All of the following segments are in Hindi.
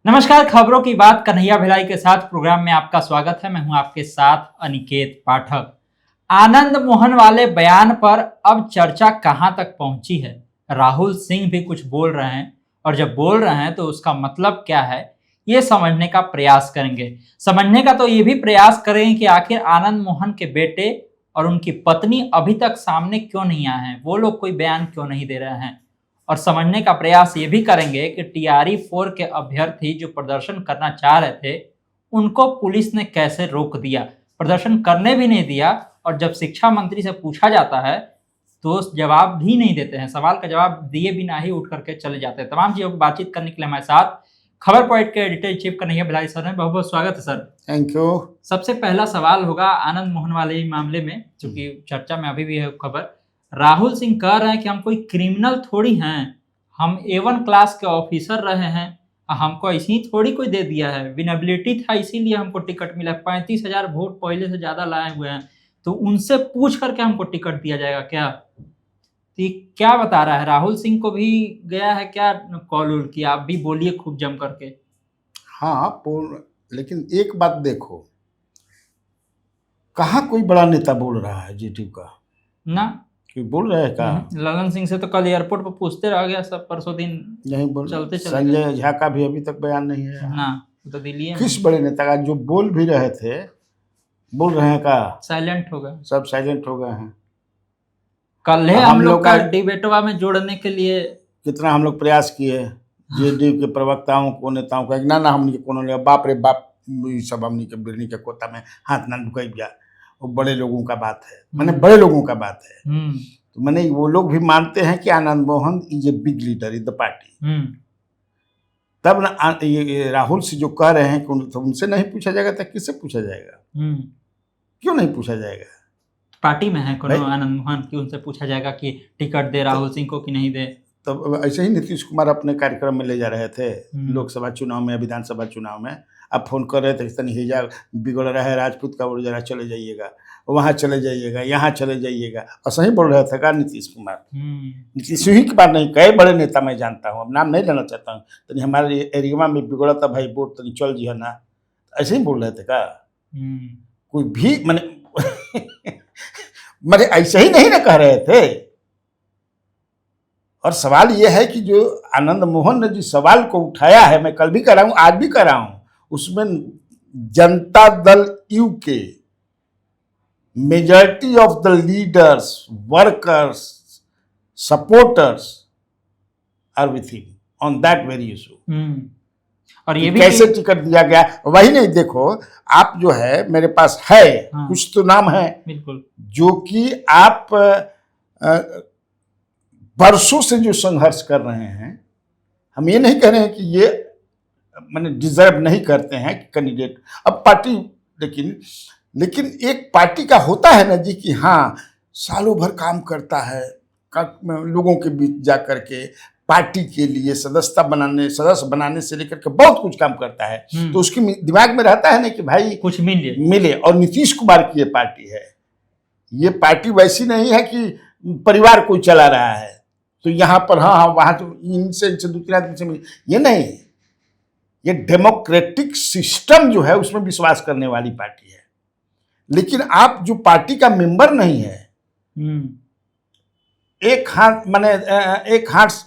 नमस्कार, खबरों की बात कन्हैया भिलाई के साथ प्रोग्राम में आपका स्वागत है। मैं हूं आपके साथ अनिकेत पाठक। आनंद मोहन वाले बयान पर अब चर्चा कहां तक पहुंची है? राहुल सिंह भी कुछ बोल रहे हैं और जब बोल रहे हैं तो उसका मतलब क्या है, ये समझने का प्रयास करेंगे। समझने का तो ये भी प्रयास करेंगे कि आखिर आनंद मोहन के बेटे और उनकी पत्नी अभी तक सामने क्यों नहीं आए हैं, वो लोग कोई बयान क्यों नहीं दे रहे हैं। और समझने का प्रयास ये भी करेंगे कि टीआरई 4 के अभ्यर्थी जो प्रदर्शन करना चाह रहे थे, उनको पुलिस ने कैसे रोक दिया, प्रदर्शन करने भी नहीं दिया। और जब शिक्षा मंत्री से पूछा जाता है तो जवाब भी नहीं देते हैं, सवाल का जवाब दिए बिना ही उठ करके चले जाते हैं। तमाम चीज़ों पर बातचीत करने के लिए हमारे साथ खबर पॉइंट के editor in chief Kanhaiya Bhilai sir हैं। बहुत बहुत स्वागत है सर। Thank you. सबसे पहला सवाल होगा आनंद मोहन वाले ही मामले में, चूंकि चर्चा में अभी भी है खबर। राहुल सिंह कह रहे हैं कि हम कोई क्रिमिनल थोड़ी हैं, हम A1 क्लास के ऑफिसर रहे हैं, हमको ऐसे ही थोड़ी कोई दे दिया है, विनेबिलिटी था इसीलिए हमको टिकट मिला। 35,000 वोट पहले से ज़्यादा लाए हुए हैं, तो उनसे पूछ करके हमको टिकट दिया जाएगा क्या? तो ये क्या बता रहा है? राहुल सिंह को भी गया है क्या कॉल उल की? आप भी बोलिए खूब जम करके। हाँ, लेकिन एक बात देखो, कहाँ कोई बड़ा नेता बोल रहा है जीटीयू का? ना कोई बोल रहा है का? ललन सिंह से तो कल एयरपोर्ट पर पूछते रह गया सब, परसों दिन यही बोल। चलते चले संजय झा का भी अभी तक बयान नहीं है ना, तो दिल्ली में किस बड़े नेता का? जो बोल भी रहे थे, बोल रहे हैं का? साइलेंट हो गए, सब साइलेंट हो गए हैं। कल है हम लोग का डिबेटवा में जोड़ने के लिए कितना हम लोग प्रयास किए, जेडीयू के प्रवक्ताओं को, नेताओं को, ना हमने कोनो बाप रे बाप, सब हमने के बिरनी के कोता में हाथ ना ढुकाई गया। वो बड़े लोगों का बात है, मैंने बड़े लोगों का बात है। तो मैंने वो लोग भी मानते हैं कि Anand Mohan is a big leader in the party. तब ना ये राहुल से जो कह रहे हैं कि तो उनसे नहीं पूछा जाएगा तो किससे पूछा जाएगा? क्यों नहीं पूछा जाएगा? पार्टी में है कोनो आनंद मोहन की, उनसे पूछा जाएगा कि टिकट दे राहुल सिंह को कि नहीं दे। तो ऐसे ही नीतीश कुमार अपने कार्यक्रम में ले जा रहे थे लोकसभा चुनाव में, विधानसभा चुनाव में। अब फोन कर रहे थे तनी हिजा बिगड़ रहा है राजपूत का, वो जरा चले जाइएगा, वहाँ चले जाइएगा, यहाँ चले जाइएगा, और सही बोल रहे थे का नीतीश कुमार? नीतीश ही की बात नहीं, कई बड़े नेता मैं जानता हूँ, अब नाम नहीं लेना चाहता हूँ। तनी हमारे एरिया में बिगड़ा था भाई, वोट तनी चल जी है ना, ऐसे ही बोल रहे थे का? कोई भी मैंने ऐसे ही नहीं ना कह रहे थे। और सवाल यह है कि जो आनंद मोहन ने जिस सवाल को उठाया है, मैं कल भी कर रहा हूँ, आज भी कर रहा हूँ, उसमें जनता दल यू के majority of the leaders, workers, supporters are with him on that very issue. और ये भी कैसे टिकट दिया गया वही नहीं। देखो आप जो है, मेरे पास है कुछ तो नाम है बिल्कुल, जो कि आप वर्षों से जो संघर्ष कर रहे हैं। हम ये नहीं कह रहे हैं कि ये मैंने डिजर्व नहीं करते हैं कि कैंडिडेट अब पार्टी, लेकिन एक पार्टी का होता है ना जी कि हाँ सालों भर काम करता है, लोगों के बीच जा करके पार्टी के लिए सदस्य बनाने से लेकर के बहुत कुछ काम करता है। तो उसके दिमाग में रहता है ना कि भाई कुछ मिले। और नीतीश कुमार की ये पार्टी है, ये पार्टी वैसी नहीं है कि परिवार कोई चला रहा है तो यहाँ पर हाँ वहाँ तो इनसे दूसरे आदमी से ये नहीं। ये डेमोक्रेटिक सिस्टम जो है उसमें विश्वास करने वाली पार्टी है। लेकिन आप जो पार्टी का मेंबर नहीं है, एक हाथ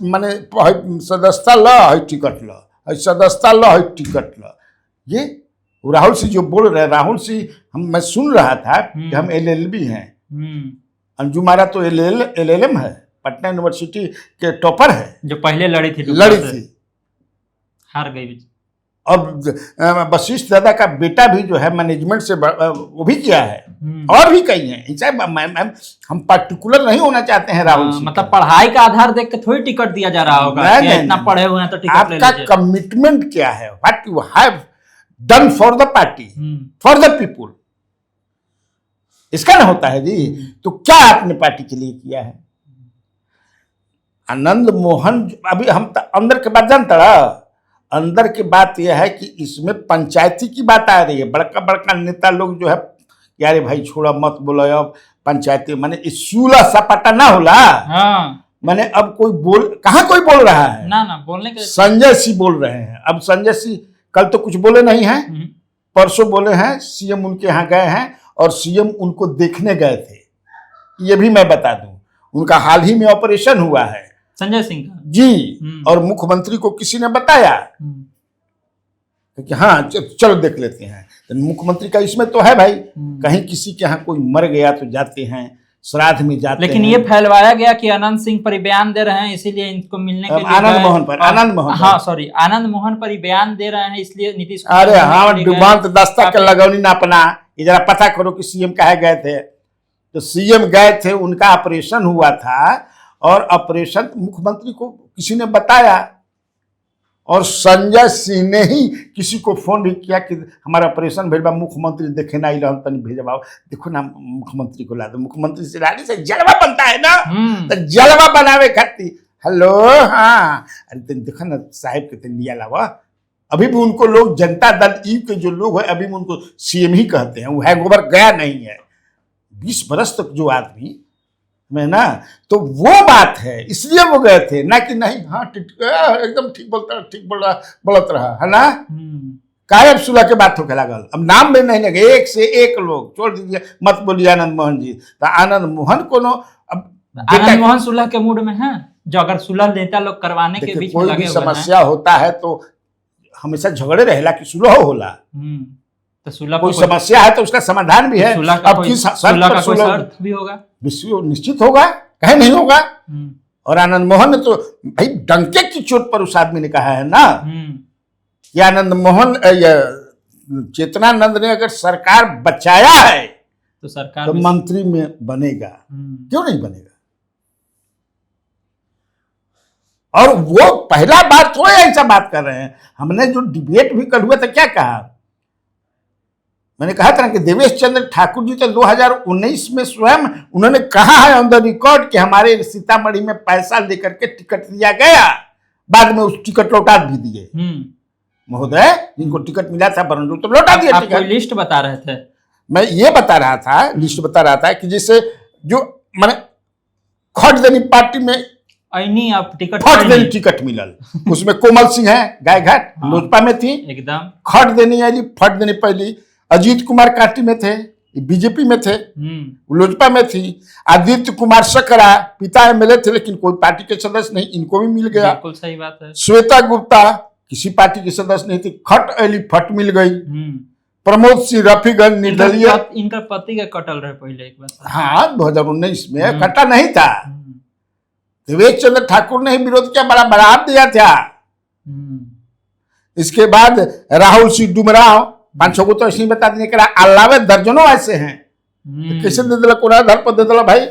माने सदस्यता ल टिकट ल, सदस्यता ल टिकट ल, ये राहुल सिंह जो बोल रहे हैं, राहुल सिंह मैं सुन रहा था कि हम LLB हैं, अंजुमारा तो LLM है, पटना यूनिवर्सिटी के टॉपर है, जो पहले लड़ी थी हार गई। और वशिष्ठ दादा का बेटा भी जो है मैनेजमेंट से वो भी किया है, और भी कई हैं। हम पर्टिकुलर नहीं होना चाहते हैं राहुल सिंह। मतलब पढ़ाई का आधार देख के थोड़ी टिकट दिया जा रहा होगा कि इतना पढ़े हुए हैं तो टिकट ले लीजिए। आपका कमिटमेंट क्या है, what you have done for the party, for the people, इसका ना होता है जी। तो क्या आपने पार्टी के लिए किया है? आनंद मोहन अभी हम अंदर के बात जानता रहा, अंदर की बात यह है कि इसमें पंचायती की बात आ रही है। बड़का नेता लोग जो है, यारे भाई छोड़ा मत बोलो, अब पंचायती माने सूला सपाटा ना होला, मैंने अब कहाँ कोई बोल रहा है? ना ना बोलने के संजय सिंह बोल रहे हैं। अब संजय सिंह कल तो कुछ बोले नहीं हैं, परसों बोले हैं, सीएम उनके यहाँ गए हैं और सीएम उनको देखने गए थे। ये भी मैं बता दूं, उनका हाल ही में ऑपरेशन हुआ है संजय सिंह का जी, और मुख्यमंत्री को किसी ने बताया कि हाँ चलो देख लेते हैं। तो मुख्यमंत्री का इसमें तो है भाई, कहीं किसी के यहाँ कोई मर गया तो जाते हैं, श्राद्ध में जाते लेकिन हैं। ये फैलवाया गया कि आनंद सिंह पर बयान दे रहे हैं इसीलिए इनको मिलने के लिए आनंद मोहन पर, आनंद मोहन पर। हाँ सॉरी, आनंद मोहन पर ही बयान दे रहे हैं इसलिए नीतीश अरे हाँ, डुबांत दस्तक के लगौनी ना अपना, ये जरा पता करो कि सीएम कहे गए थे। तो सीएम गए थे, उनका ऑपरेशन हुआ था और ऑपरेशन मुख्यमंत्री को किसी ने बताया और संजय सिंह ने ही किसी को फोन भी किया कि हमारा ऑपरेशन भेजवा, मुख्यमंत्री देखे ना रहन तनी भेजवाओ, देखो ना मुख्यमंत्री को ला दो। मुख्यमंत्री से लाने से जलवा बनता है ना, तो जलवा बनावे खाती हेलो हाँ, अरे देखो ना साहिब के लिया लावा। अभी भी उनको लोग जनता दल यू के जो लोग है अभी भी उनको सीएम ही कहते हैं, वो है गोबर गया नहीं है 20 बरस तक जो आदमी में ना, तो वो बात है इसलिए वो गए थे ना कि नहीं हाँ एकदम ठीक बोलता, ठीक बोलत रहा है ना। कायब सुलह के बात होके लागल, अब नाम में नहीं लगे, एक से एक लोग छोड़ दीजिए, मत बोलिए आनंद मोहन जी। तो आनंद मोहन को आनंद मोहन सुलह के मूड में है, जो अगर सुलह नेता लोग करवाने के बीच में कोई लगे भी हुए समस्या होता है तो हमेशा झगड़े रहेला कि सुलह होला, तो सुलह कोई समस्या है तो उसका समाधान भी है। अब किस शर्त पर सुलह भी होगा, निश्चित होगा, कहे नहीं होगा। और आनंद मोहन ने तो भाई डंके की चोट पर उस आदमी ने कहा है ना कि आनंद मोहन चेतनानंद ने अगर सरकार बचाया है तो सरकार तो मंत्री में बनेगा, क्यों नहीं बनेगा। और वो पहला बार थोड़ा ऐसा बात कर रहे हैं, हमने जो डिबेट भी कर हुआ था क्या कहा, मैंने कहा था कि देवेश चंद्र ठाकुर जी तो 2019 में स्वयं उन्होंने कहा है ऑन द रिकॉर्ड कि हमारे सीतामढ़ी में पैसा लेकर के टिकट दिया गया, बाद में उस टिकट लौटा भी दिए महोदय, जिनको टिकट मिला था बरनजू तो लौटा दिया टिकट। लिस्ट बता रहे थे, मैं ये बता रहा था, लिस्ट बता रहा था कि जैसे जो मैंने खट देनी पार्टी में आप टिकट फट देनी टिकट मिलल, उसमें कोमल सिंह है गायघाट लोजपा में थी एकदम, खट देनी आली फट देनी पहली। अजीत कुमार काटी में थे, बीजेपी में थे, लोजपा में थी। आदित्य कुमार सकरा पिता एमएलए थे लेकिन कोई पार्टी के सदस्य नहीं, इनको भी मिल गया, बिल्कुल सही बात है। श्वेता गुप्ता किसी पार्टी के सदस्य नहीं थी, खट अली फट मिल गई। प्रमोद सिंह रफीगंज निर्दलीय, इनका पति का कटल रहे पहले एक बार, हाँ 2019 में कटा नहीं था, देवेश चंद्र ठाकुर ने ही विरोध किया, बड़ा बढ़ाव दिया था। इसके बाद राहुल सिंह डुमराव 500 को तो ऐसे ही बता देने के अलावे दर्जनों ऐसे हैं, तो कैसे दे दिला कोना आधार पर दे दिला भाई।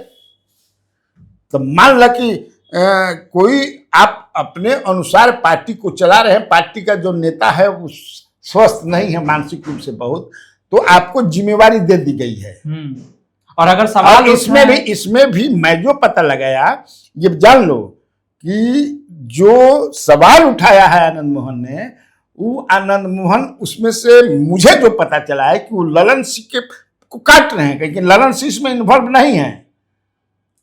तो मान ला कि कोई आप अपने अनुसार पार्टी को चला रहे हैं, पार्टी का जो नेता है वो स्वस्थ नहीं है मानसिक रूप से बहुत, तो आपको जिम्मेवारी दे दी गई है। और अगर सवाल इसमें भी मैं जो पता लगाया, ये जान लो कि जो सवाल उठाया है आनंद मोहन ने, वो आनंद मोहन उसमें से मुझे जो पता चला है कि वो ललन सिंह के को काट रहे हैं, क्योंकि ललन सिंह इसमें इन्वॉल्व नहीं है।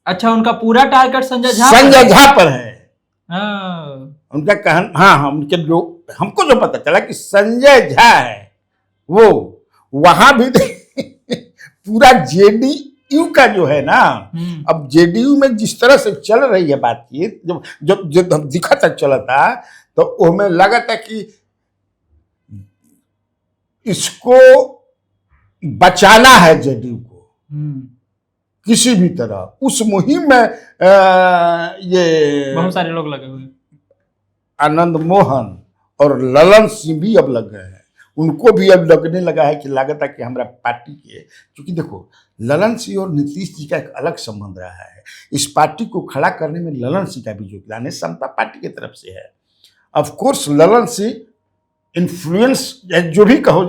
अच्छा, उनका पूरा टारगेट संजय झा पर है। उनका कहना हाँ उनके लोग, हमको जो पता चला कि संजय झा है वो वहां भी पूरा जेडीयू का जो है ना, अब जेडीयू में जिस तरह से चल रही है बातचीत, जो दिखा था चला था, तो हमें लगा था कि इसको बचाना है जेडीयू को किसी भी तरह। उस मुहिम में ये बहुत सारे लोग लगे हुए, आनंद मोहन और ललन सिंह भी अब लग गए हैं, उनको भी अब लगने लगा है कि लागत है कि हमारा पार्टी के, क्योंकि देखो ललन सिंह और नीतीश जी का एक अलग संबंध रहा है। इस पार्टी को खड़ा करने में ललन सिंह का भी योगदान है, समता पार्टी की तरफ से है। Of course Lalan Singh influence जो भी कहो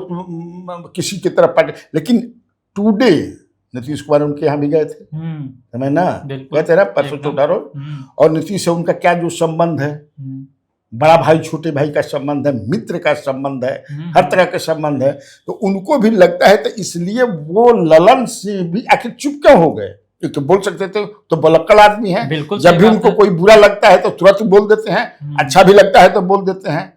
किसी की तरफ पार्टी, लेकिन टुडे नीतीश कुमार उनके यहाँ भी गए थे, समझ ना, गए थे ना परसों चौथा रोज, और नीतीश से उनका क्या जो संबंध है, बड़ा भाई छोटे भाई का संबंध है, मित्र का संबंध है, हर तरह का संबंध है, तो उनको भी लगता है, तो इसलिए वो ललन सिंह भी आखिर चुप क्यों हो गए, ये तो बोल सकते थे, तो बलक्कल आदमी है। बिल्कुल जब सही भी बात उनको है। कोई बुरा लगता है तो तुरंत बोल देते हैं, अच्छा भी लगता है तो बोल देते हैं,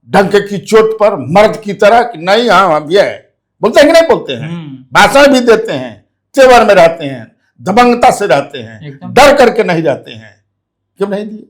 डंके की चोट पर मर्द की तरह कि नहीं हाँ अब ये है, बोलते हैं कि नहीं बोलते हैं, भाषण भी देते हैं, तेवर में रहते हैं, दबंगता से रहते हैं, एकदम। डर करके नहीं रहते हैं। क्यों नहीं दिए?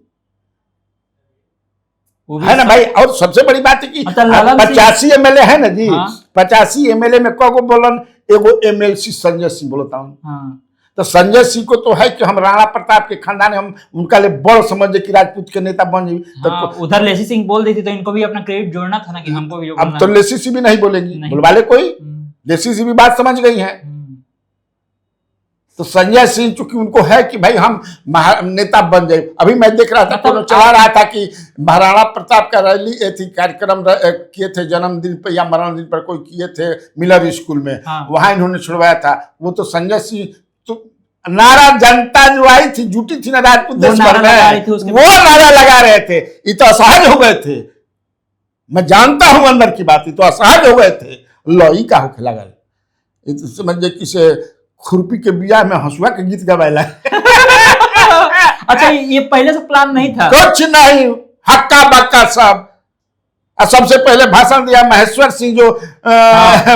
वो भी है ना भाई। और सबसे बड़ी बात है कि मतलब लालन सिंह- 85 एमएलए है ना जी, हाँ। 85 एमएलए में कौन बोलन, एगो एमएलसी संजय सिंह बोलता हूँ। हाँ, तो संजय सिंह को तो है कि हम राणा प्रताप के खानदान, हम उनका लिए बड़ समझे कि राजपूत के नेता बन जाए। तो हाँ, उधर लेसी सिंह बोल दी थी तो इनको भी अपना क्रेडिट जोड़ना था ना कि हमको भी जो अब बोलना तो है। लेसी सी भी नहीं बोलेंगी, नहीं। बुलवा ले कोई। हम्म, लेसी सी भी बात समझ गई है। तो संजय सिंह चूंकि उनको है कि भाई हम नेता बन जाए। अभी मैं देख रहा था, मतलब तो चला रहा था कि महाराणा प्रताप का रैली थी, कार्यक्रम किए थे जन्मदिन पर या मरण दिन पर कोई किए थे मिलर स्कूल में। हाँ। वहां इन्होंने छुड़वाया था। वो तो संजय सिंह तो नारा जनता जो आई थी, जुटी थी ना राजपूत वो देश नारा भर लगा रही में, थी उसके वो नारा लगा रहे थे। ये तो असहज हो गए थे, मैं जानता हूं अंदर की बात। ये तो असहज हो गए थे। लई का होके लगल, ये तो समझे किसे खुरपी के बिया में हंसुआ के गीत गवाला। अच्छा, ये पहले से प्लान नहीं था। कुछ नहीं, हक्का बक्का सब। और सबसे पहले भाषण दिया महेश्वर सिंह, जो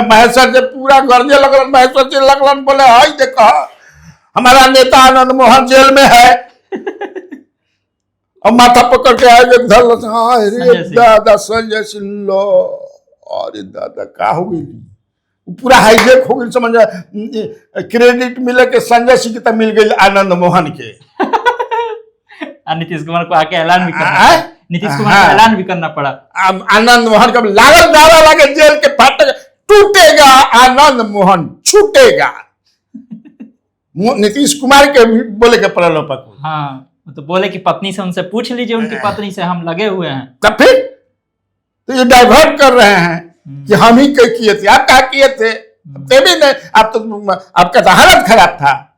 महेश्वर से पूरा गर्जे लगलन। महेश्वर सिंह लगलन बोले, हाय देखा हमारा नेता आनंद मोहन जेल में है। और माथा पकड़ के आए धर, अरे दादा संजय सिंह लो, अरे दादा का हो गई, पूरा हाईजेक हो गई। समझ, क्रेडिट मिले के संजय सिंह की तब मिल गई आनंद मोहन के। नीतीश कुमार को आके ऐलान भी करना हाँ? पड़ा। नीतीश कुमार को ऐलान भी करना पड़ा। अब आनंद मोहन का लागत दावा लगे, जेल के फाटक टूटेगा, आनंद मोहन छूटेगा। नीतीश कुमार के भी बोले के पड़ल पक। हाँ, तो बोले कि पत्नी से उनसे पूछ लीजिए, उनकी पत्नी से हम लगे हुए हैं। तब फिर तो ये डाइवर्ट कर रहे हैं कि हम ही किए थे। आप क्या किए थे? भी नहीं, आप तो आपका तो हालत खराब था।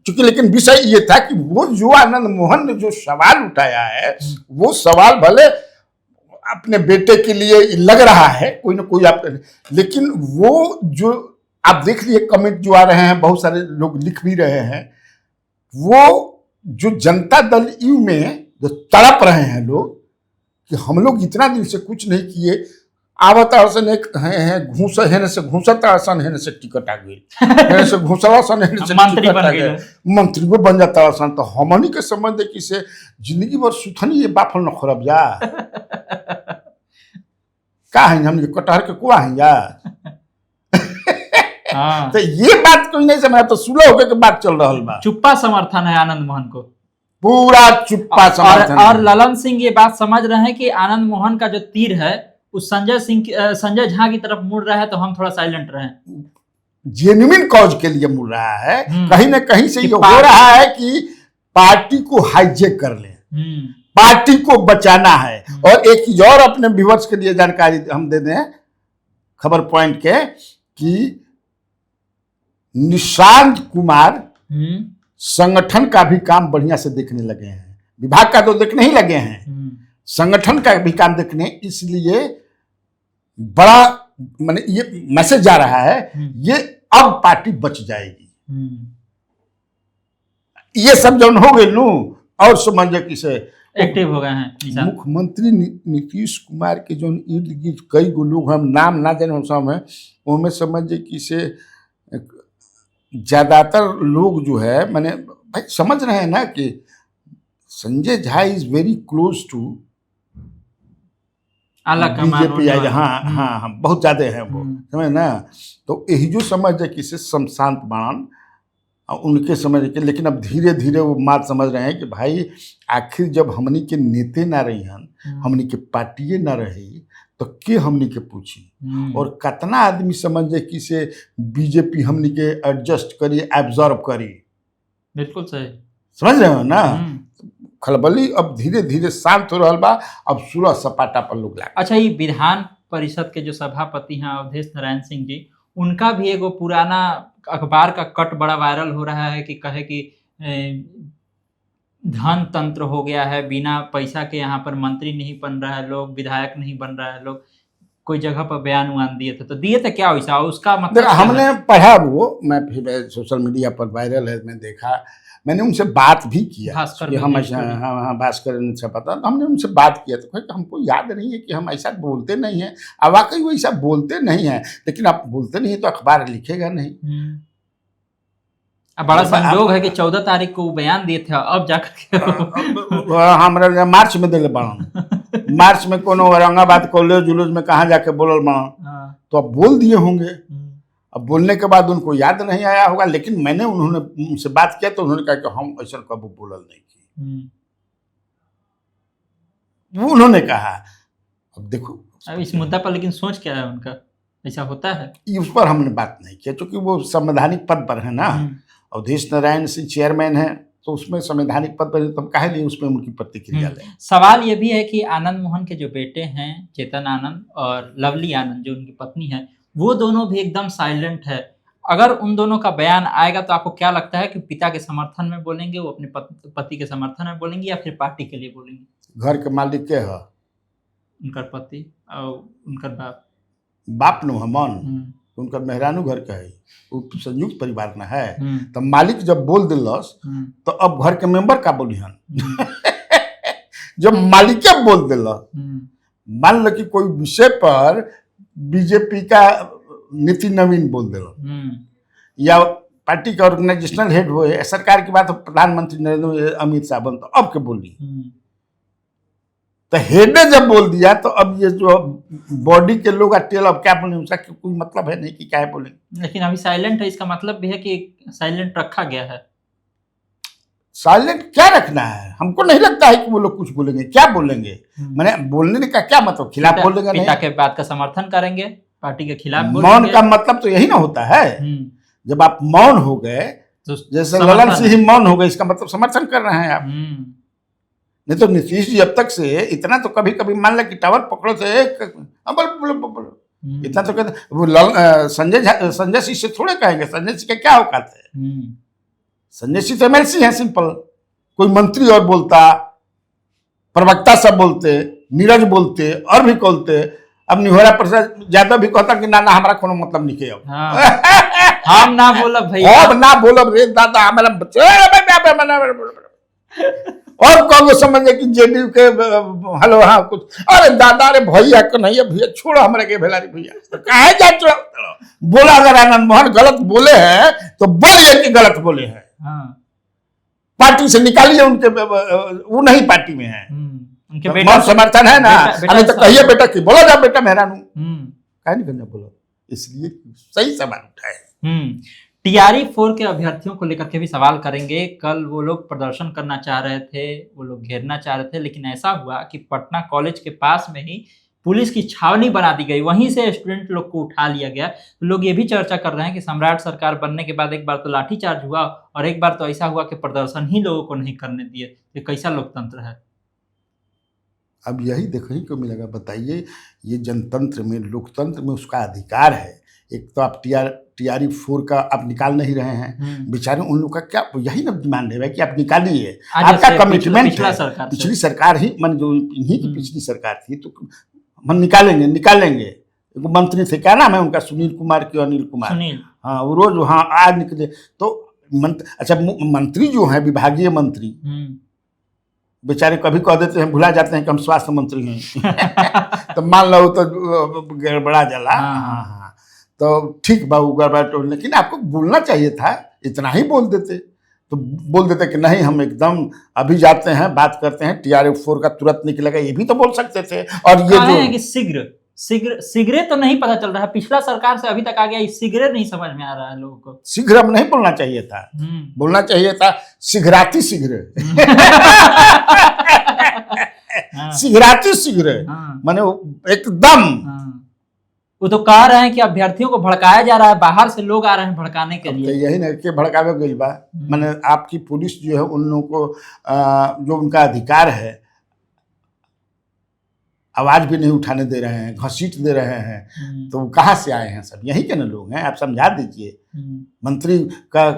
चूंकि लेकिन विषय ये था कि वो जो आनंद मोहन ने जो सवाल उठाया है, वो सवाल भले अपने बेटे के लिए लग रहा है कोई ना कोई, आप लेकिन वो जो आप देख लिए कमेंट जो आ रहे हैं, बहुत सारे लोग लिख भी रहे हैं, वो जो जनता दल यू में जो तड़प रहे हैं लोग कि हम लोग इतना दिन से कुछ नहीं किए, आवत आसन एक है घूस हेने से घूसत आसन हेने से टिकट आ गई, हेने से घूसवा आसन हेने से मंत्री टिकट बन आ गए। गए, मंत्री को बन जाता आसन। तो हमनी के संबंध है कि से जिंदगी भर सुथनी ये बाफल न खरब जा का है, हमने कटहर के कुआ है या। हाँ। तो ये बात कोई नहीं समझा, तो सुलह होके के बात चल रहा बा, चुप्पा समर्थन है आनंद मोहन को, पूरा चुप्पा समर्थन। और ललन सिंह ये बात समझ रहे हैं कि आनंद मोहन का जो तीर है उस संजय झा की तरफ मुड़ रहा है, तो हम थोड़ा साइलेंट रहें। जेन्युइन कॉज के लिए मुड़ रहा है। कहीं ना कहीं से कि ये हो रहा है कि पार्टी को हाईजेक कर ले, पार्टी को बचाना है। और एक चीज और अपने व्यूअर्स के लिए जानकारी हम दे दें, खबर पॉइंट के, कि निशांत कुमार संगठन का भी काम बढ़िया से देखने लगे हैं। विभाग का तो देखने ही लगे हैं, संगठन का भी काम देखने। इसलिए बड़ा माने ये मैसेज जा रहा है, ये अब पार्टी बच जाएगी। ये सब जब हो गए लू और समझे किसे एक्टिव हो गए हैं। मुख्यमंत्री नीतीश कुमार के जो इर्द गिर्द कई गो लोग, हम नाम ना जाने सब है, उनमें समझे कि से ज्यादातर लोग जो है मैंने भाई समझ रहे हैं ना कि Sanjay Jha is very close to BJP. हाँ, बहुत ज्यादा है वो, समझ ना। तो यही जो समझ है कि शमशांत बाण उनके समझ के, लेकिन अब धीरे धीरे वो बात समझ रहे हैं कि भाई आखिर जब हमनी के नेते ना रही हन, हमनी के पार्टिये ना रही, तो के हमनी के पूछी। और कितना आदमी समझे कि से बीजेपी हमनी के एडजस्ट करी, एब्जॉर्ब करी। बिल्कुल सही, समझ रहे हो ना। खलबली अब धीरे धीरे शांत हो रहा बा, अब सुलह सपाटा पर लोग लाग। अच्छा, ये विधान परिषद के जो सभापति हैं अवधेश नारायण सिंह जी, उनका भी एगो पुराना अखबार का कट बड़ा वायरल हो रहा है कि कहे कि धन तंत्र हो गया है, बिना पैसा के यहाँ पर मंत्री नहीं बन रहा है लोग, विधायक नहीं बन रहा है लोग। कोई जगह पर बयान उयान दिए थे, तो दिए थे क्या वैसा, उसका मतलब देखो क्या है? हमने पढ़ा वो, मैं फिर सोशल मीडिया पर वायरल है, मैं देखा, मैंने उनसे बात भी किया भास्कर कि में हम भी ऐसा, स्टोरी। हाँ हाँ भास्कर ने छपा था, तो हमने उनसे बात किया तो कहा कि हमको याद नहीं है कि हम ऐसा बोलते नहीं हैं। अब वाकई वो ऐसा बोलते नहीं हैं, लेकिन आप बोलते नहीं है तो अखबार लिखेगा नहीं। अब बड़ा जब संजोग है आप कि 14 तारीख को वो बयान दिए थे, अब जाकर के हमरा मार्च में दिले बाड़न, मार्च में कोनो औरंगाबाद कॉलेज उलेज में कहाँ जाके बोलल बाड़न, हाँ, तो अब बोल दिए होंगे। अब बोलने के बाद उनको याद नहीं आया होगा, लेकिन मैंने उन्होंने उनसे बात किया तो उन्होंने कहा कि हम ऐसा कभी बोलल नहीं की, वो उन्होंने कहा। अब देखो अब इस मुद्दा पर लेकिन सोच क्या है उनका, ऐसा होता है? उस पर हमने बात नहीं किया, क्योंकि वो संवैधानिक पद पर है ना, अवधेश नारायण सिंह चेयरमैन है, तो उसमें संवैधानिक पद पर, तब काहे लिए उसमें उनकी प्रतिक्रिया लें। सवाल ये भी है कि आनंद मोहन के जो बेटे हैं, चेतन आनंद और लवली आनंद जो उनकी पत्नी है, वो दोनों भी एकदम साइलेंट है। अगर उन दोनों का बयान आएगा तो आपको क्या लगता है कि पिता के समर्थन में बोलेंगे, वो अपने पति के समर्थन में बोलेंगे, या फिर पार्टी के लिए बोलेंगे? घर के मालिक के है, उनकर पति और उनकर बाप। बाप नु हमन, उनका मेहरानू घर का है, वो संयुक्त परिवार में है, तो मालिक जब बोल दिलस तो अब घर के मेंबर का बोलिहन। जब मालिक बोल दिल, मान लो कि कोई विषय पर बीजेपी का नितिन नवीन बोल दिल, या पार्टी का ऑर्गेनाइजेशनल हेड हुए, सरकार की बात प्रधानमंत्री नरेंद्र अमित शाह बन, तो अब के बोली, तो हेड ने जब बोल दिया तो अब ये जो बॉडी के लोग टेल अब क्या बोले, उसका कोई मतलब है नहीं कि क्या बोले। लेकिन अभी साइलेंट है, इसका मतलब भी है कि साइलेंट रखा गया है। साइलेंट क्या रखना है, हमको नहीं लगता है कि वो लोग कुछ बोलेंगे, क्या बोलेंगे, मैंने बोलने का क्या मतलब, खिलाफ बोलेगा नहीं, पिता के बात का समर्थन करेंगे, पार्टी के खिलाफ बोलेंगे। मौन का मतलब तो यही ना होता है, जब आप मौन हो गए, तो जैसे ललन सिंह मौन हो गए, इसका मतलब समर्थन कर रहे हैं आप। नहीं तो नीतीश जी अब तक से इतना तो कभी कभी मान लिया कि टावर पकड़ो तो एक इतना तो कहते, वो संजय सिंह से थोड़े कहेंगे, संजय सिंह का क्या औकात है, संजय सिंह तो एमएलसी है सिंपल, कोई मंत्री और बोलता, प्रवक्ता सब बोलते, नीरज बोलते और भी बोलते, अब निहोरा प्रसाद यादव भी कहता कि ना ना हमारा कोनो मतलब नहीं है, हम ना बोलब भैया, अब ना बोलब रे दादा हमारा, और कांग्रेस समझे कि जेडीयू के हेलो हाँ कुछ, अरे दादा रे भैया को नहीं है, भैया छोड़ो हमारे के भेलारी भैया, तो कहे जा बोला, अगर आनंद मोहन गलत बोले हैं तो बोलिए कि गलत बोले हैं, पार्टी से निकालिए उनके, वो नहीं पार्टी में है, उनके बेटा समर्थन है ना, अरे तो कहिए बेटा कि बोलो जा बेटा मेहरानू, कहे नहीं करना बोलो, इसलिए सही सवाल उठाए। टीआरई 4 के अभ्यर्थियों को लेकर के भी सवाल करेंगे। कल वो लोग प्रदर्शन करना चाह रहे थे, वो लोग घेरना चाह रहे थे, लेकिन ऐसा हुआ कि पटना कॉलेज के पास में ही पुलिस की छावनी बना दी गई, वहीं से स्टूडेंट लोग को उठा लिया गया। तो लोग ये भी चर्चा कर रहे हैं कि सम्राट सरकार बनने के बाद एक बार तो लाठीचार्ज हुआ और एक बार तो ऐसा हुआ कि प्रदर्शन ही लोगों को नहीं करने दिए। ये कैसा लोकतंत्र है? अब यही देखने को मिलेगा, बताइए, ये जनतंत्र में, लोकतंत्र में उसका अधिकार है। एक तो आप टीआरई 4 का आप निकाल नहीं रहे हैं, बेचारे उन लोग का क्या यही ना डिमांड है कि आप निकालिए, आपका कमिटमेंट है, पिछली सरकार ही मन जो इन्हीं की पिछली सरकार थी, तो हम निकालेंगे। एक मंत्री थे, क्या नाम है उनका, सुनील कुमार की, अनिल कुमार, हाँ वो रोज वहाँ आज निकले, तो अच्छा मंत्री जो है विभागीय मंत्री, बेचारे कभी कह देते हैं, भुला जाते हैं कि हम स्वास्थ्य मंत्री हैं। तो मान लो तो गड़बड़ा जाला, हाँ तो ठीक बाबू गड़बड़ा, तो लेकिन आपको बोलना चाहिए था, इतना ही बोल देते, तो बोल देते कि नहीं हम एकदम अभी जाते हैं, बात करते हैं, टीआरई 4 का तुरंत निकलेगा, ये भी तो बोल सकते थे। और ये जो है कि शीघ्र तो नहीं पता चल रहा है, पिछला सरकार से अभी तक आ गया, शीघ्र नहीं समझ में आ रहा है लोगों को। शीघ्र हम नहीं बोलना चाहिए था, बोलना चाहिए था शीघ्राति शीघ्र। शीघ्राति शीघ्र माने एकदम। वो तो कह रहे हैं कि अभ्यर्थियों को भड़काया जा रहा है, बाहर से लोग आ रहे हैं भड़काने के लिए। तो यही ना कि भड़कावे गई बा, माने आपकी पुलिस जो है उन लोगों को जो उनका अधिकार है, आवाज भी नहीं उठाने दे रहे हैं, घसीट दे रहे हैं, तो कहाँ से आए हैं? सब यही के ना लोग हैं। आप समझा दीजिए। मंत्री का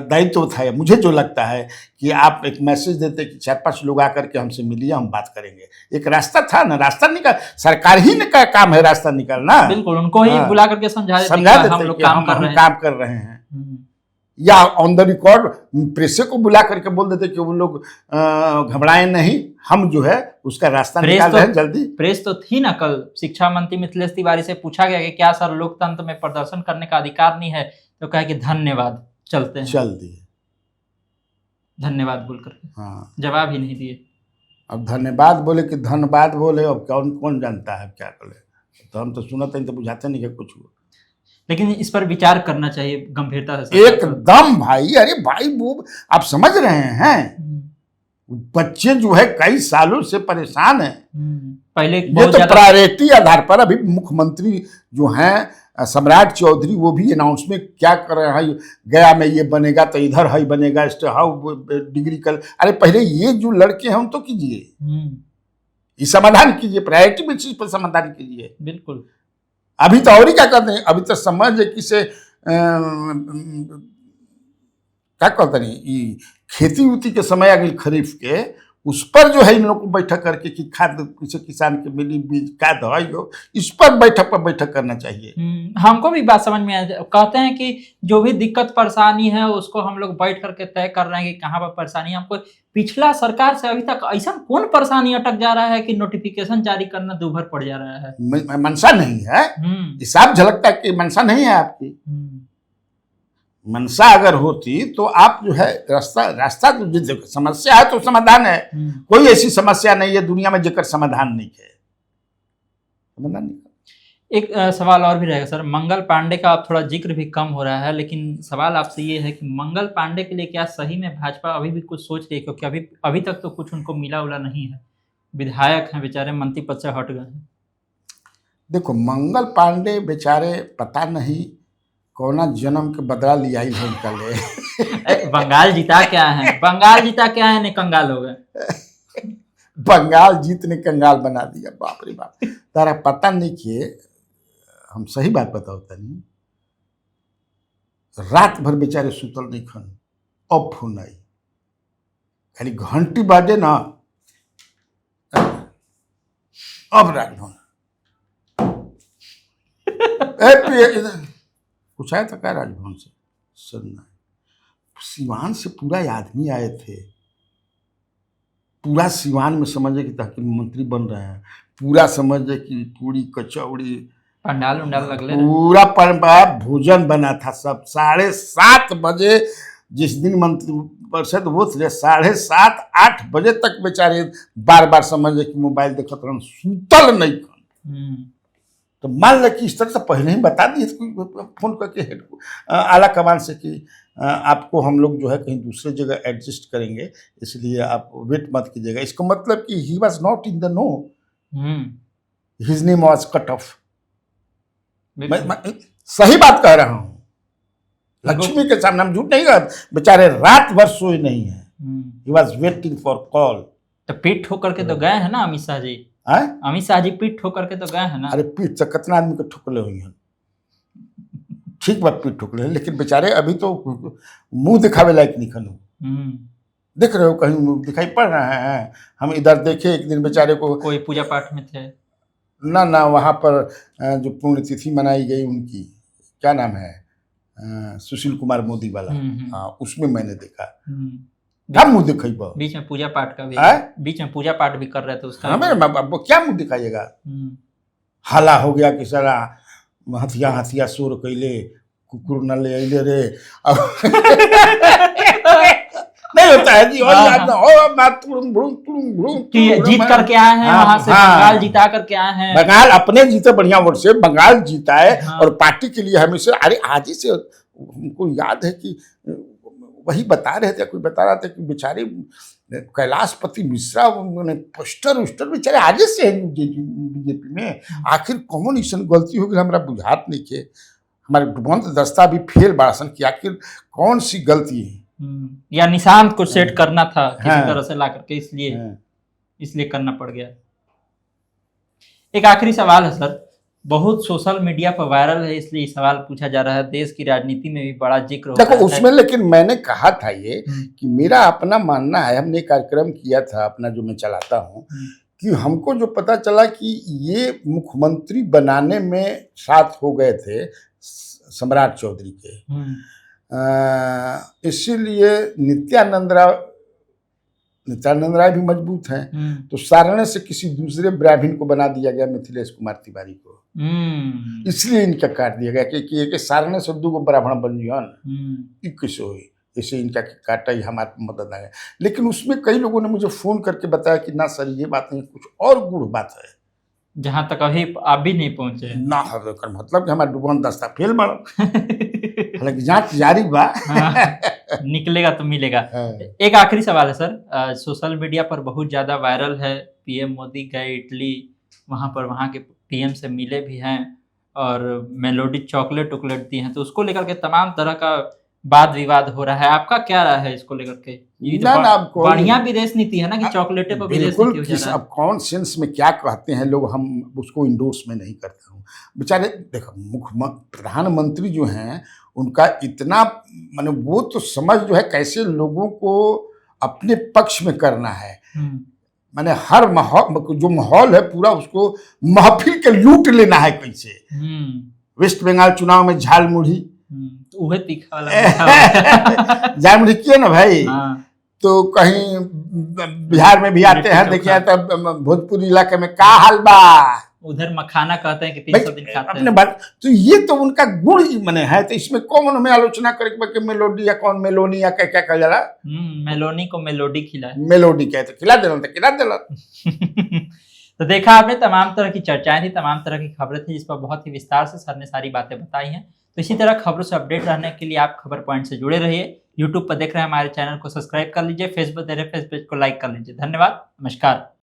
दायित्व था। मुझे जो लगता है कि आप एक मैसेज देते कि 4-5 लोग आकर के हमसे मिलिए, हम बात करेंगे। एक रास्ता था ना, रास्ता निकाल, सरकार ही ने का काम है रास्ता निकालना। बिल्कुल, उनको ही बुला करके समझा देते हम लोग काम कर रहे हैं। या ऑन द रिकॉर्ड प्रेस को बुला करके बोल देते कि वो लोग घबराए नहीं, हम जो है उसका रास्ता निकाल रहे हैं जल्दी। प्रेस तो थी ना कल। शिक्षा मंत्री मिथिलेश तिवारी से पूछा गया कि क्या सर लोकतंत्र में प्रदर्शन करने का अधिकार नहीं है, तो कहा कि धन्यवाद, चलते हैं। चल दिए धन्यवाद बोलकर। हाँ, जवाब ही नहीं दिए। अब धन्यवाद बोले कि धन्यवाद बोले, अब कौन जानता है क्या करे। तो हम तो सुनते हैं तो बुझाते नहीं है कुछ। लेकिन इस पर विचार करना चाहिए गंभीरता से। एकदम भाई। अरे भाई वो आप समझ रहे हैं, बच्चे जो है कई सालों से परेशान है। पहले ये तो प्रायोरिटी आधार पर अभी मुख्यमंत्री जो हैं सम्राट चौधरी, वो भी अनाउंसमेंट क्या कर रहे हैं, गया में ये बनेगा तो इधर है बनेगा, हाउ डिग्री कर। अरे पहले ये जो लड़के हैं उन तो कीजिए, ये समाधान कीजिए, प्रायोरिटी बेसिस पर समाधान कीजिए। बिल्कुल। अभी तो और ही क्या करते हैं, अभी तो समझ किसे क्या कहते नहीं, खेती उती के समय अगले खरीफ के, उस पर जो है इन लोग को बैठक करके कि खाद किसी किसान के मिली, बीज का दवाई हो, इस पर बैठक करना चाहिए। हमको भी बात समझ में आ, कहते हैं कि जो भी दिक्कत परेशानी है उसको हम लोग बैठ करके तय कर रहे हैं कि कहाँ पर परेशानी है। हमको पिछला सरकार से अभी तक ऐसा कौन परेशानी अटक जा रहा है कि नोटिफिकेशन जारी करना दूभर पड़ जा रहा है। मनसा नहीं है, हिसाब झलकता है कि मनसा नहीं है आपकी। मनसा अगर होती तो आप जो है रास्ता जो समस्या है तो समाधान है। कोई ऐसी समस्या नहीं है दुनिया में जेकर समाधान नहीं है, समाधान नहीं। एक सवाल और भी रहेगा सर, मंगल पांडे का अब थोड़ा जिक्र भी कम हो रहा है, लेकिन सवाल आपसे ये है कि मंगल पांडे के लिए क्या सही में भाजपा अभी भी कुछ सोच रही है? क्योंकि अभी तक तो कुछ उनको मिला उला नहीं है। विधायक हैं बेचारे, मंत्री पद से हट गए हैं। देखो मंगल पांडे बेचारे पता नहीं कौना जन्म के बदला लिया ही उनका ले। बंगाल जीता क्या है, बंगाल जीता क्या है, ने कंगाल हो गए। बंगाल जीत ने कंगाल बना दिया। बाप रे बाप। तारा पता नहीं कि हम सही बात बताओ तनी, रात भर बेचारे सुतल नहीं खन, अब फोन आई, खाली घंटी बाजे ना, अब राजभवन कुछ आया था क्या राजभवन से? सुनना, सिवान से पूरा आदमी आए थे, पूरा सिवान में समझे कि तहकीम मंत्री बन रहे हैं, पूरा समझे कि पूरी कचौड़ी पंडाल उंडाल लगले, पूरा परिवार भोजन बना था सब। 7:30 बजे जिस दिन मंत्री परिषद वो थे, 7:30-8 बजे तक बेचारे बार समझे कि मोबाइल देखते रहन, सुतल नहीं खन। तो मान लें कि इस तरह से पहले ही बता दिए फोन करके हेड आला कमान से कि आपको हम लोग जो है कहीं दूसरे जगह एडजस्ट करेंगे, इसलिए आप वेट मत कीजिएगा। इसका मतलब कि he was not in the know, his name was cut off. सही बात कह रहा हूँ, लक्ष्मी के सामने हम झूठ नहीं कह। बेचारे रात भर सोए नहीं है, he was waiting for call. तो पीठ ठोकर के तो गए हैं ना अमित शाह जी। अमित शाह जी पीठ ठोकर के तो गए हैं ना। अरे पीठ से कितना आदमी को ठोकले हुई है, ठीक बात पीठ ठोकले, लेकिन बेचारे अभी तो मुंह दिखावे लायक नहीं खनू। देख रहे हो कहीं मुंह दिखाई पड़ रहा है? हम इधर देखे एक दिन बेचारे को, कोई पूजा पाठ में थे ना वहाँ पर जो पुण्यतिथि मनाई गई उनकी, क्या नाम है, सुशील कुमार मोदी वाला, हाँ उसमें मैंने देखा। क्या मुंह दिखाई, बीच में पूजा पाठ का भी, बीच में पूजा पाठ भी कर रहे थे उसका। क्या मुंह दिखाइएगा? हाला हो गया कि सारा हथिया शोर कैले, कुकुर न ले अले रे। नहीं होता है जी, जीत करके आए हैं वहां से, बंगाल जिता करके आए हैं। बंगाल अपने जीते बढ़िया वोट से, बंगाल जीता है और पार्टी के लिए हमेशा। अरे आज ही से उनको याद है कि वही बता रहे थे, कोई बता रहा था कि बेचारे कैलाशपति मिश्रा पोस्टर बेचारे आगे से है बीजेपी में। आखिर कौन ऐसा गलती होगी हमारा बुझात नहीं के, हमारे डुबंत दस्ता भी फेल बासन की, आखिर कौन सी गलती है? या निशान को सेट करना था किसी तरह से ला करके, इसलिए करना पड़ गया। एक आखिरी सवाल है सर, बहुत सोशल मीडिया पर वायरल है इसलिए सवाल पूछा जा रहा है, देश की राजनीति में भी बड़ा जिक्र हो देखो रहा है। उसमें, लेकिन मैंने कहा था ये हम्म, कि मेरा अपना मानना है, हमने एक कार्यक्रम किया था अपना जो मैं चलाता हूँ, कि हमको जो पता चला कि ये मुख्यमंत्री बनाने में साथ हो गए थे सम्राट चौधरी के, हम्म, इसीलिए नित्यानंद राय भी मजबूत हैं, तो सारणे से किसी दूसरे ब्राह्मण को बना दिया गया, मिथिलेश कुमार तिवारी को, इसलिए इनका काट दिया गया कि सारणे से 2 ब्राह्मण बन जियन किसे हुई, इसे इनका काटा ही हमारे मदद आ गया। लेकिन उसमें कई लोगों ने मुझे फोन करके बताया कि ना सर ये बात नहीं, कुछ और गूढ़ बात है, जहां तक अभी आप भी नहीं पहुंचे ना हवे कर मतलब कि हमारा डुबन दस्ता फेल बड़, हालांकि जांच जारी बा। निकलेगा तो मिलेगा। हाँ। एक आखिरी सवाल है सर, सोशल मीडिया पर बहुत ज्यादा वायरल है, पीएम मोदी गए इटली, वहां पर वहां के पीएम से मिले भी हैं और मेलोडी चॉकलेट वॉकलेट दी हैं, तो उसको लेकर के तमाम तरह का वाद विवाद हो रहा है, आपका क्या राय है इसको लेकर के? ये तो ना अब कोई बढ़िया विदेश नीति है ना कि चॉकलेटे पर विदेश बिल्कुल नीति हो जा किस रहा है। अब कौन सेंस में क्या कहते हैं लोग, हम उसको इंडोर्स में नहीं करता हूँ। बेचारे देखो प्रधानमंत्री जो हैं उनका इतना माने वो तो समझ जो है कैसे लोगों को अपने पक्ष में करना है, माने हर माहौल जो माहौल है पूरा उसको महफिल के लूट लेना है कैसे। वेस्ट बंगाल चुनाव में झाल मुढ़ी, तो वह तीखा वाला झाल मुढ़ी किए ना भाई, हाँ। तो कहीं बिहार में भी आते हैं, देखिए तो भोजपुर इलाके में का हाल बा, उधर मखाना कहते हैं कि 300 दिन खाते अपने बात, तो ये तो उनका गुण ही मने है, तो इसमें कौन हमें आलोचना करे कि मेलोडी या कौन मेलोनी या क्या क्या कहा जाला, मेलोनी को मेलोडी खिलाए, मेलोडी कहते खिला देना। तो देखा आपने, तमाम तरह की चर्चाएं थी, तमाम तरह की खबरें थी, जिस पर बहुत ही विस्तार से सर ने सारी बातें बताई हैं। तो इसी तरह खबरों से अपडेट रहने के लिए आप खबर पॉइंट से जुड़े रहिए। यूट्यूब पर देख रहे हैं हमारे चैनल को सब्सक्राइब कर लीजिए, फेसबुक देख रहे हैं फेसबुक को लाइक कर लीजिए। धन्यवाद, नमस्कार।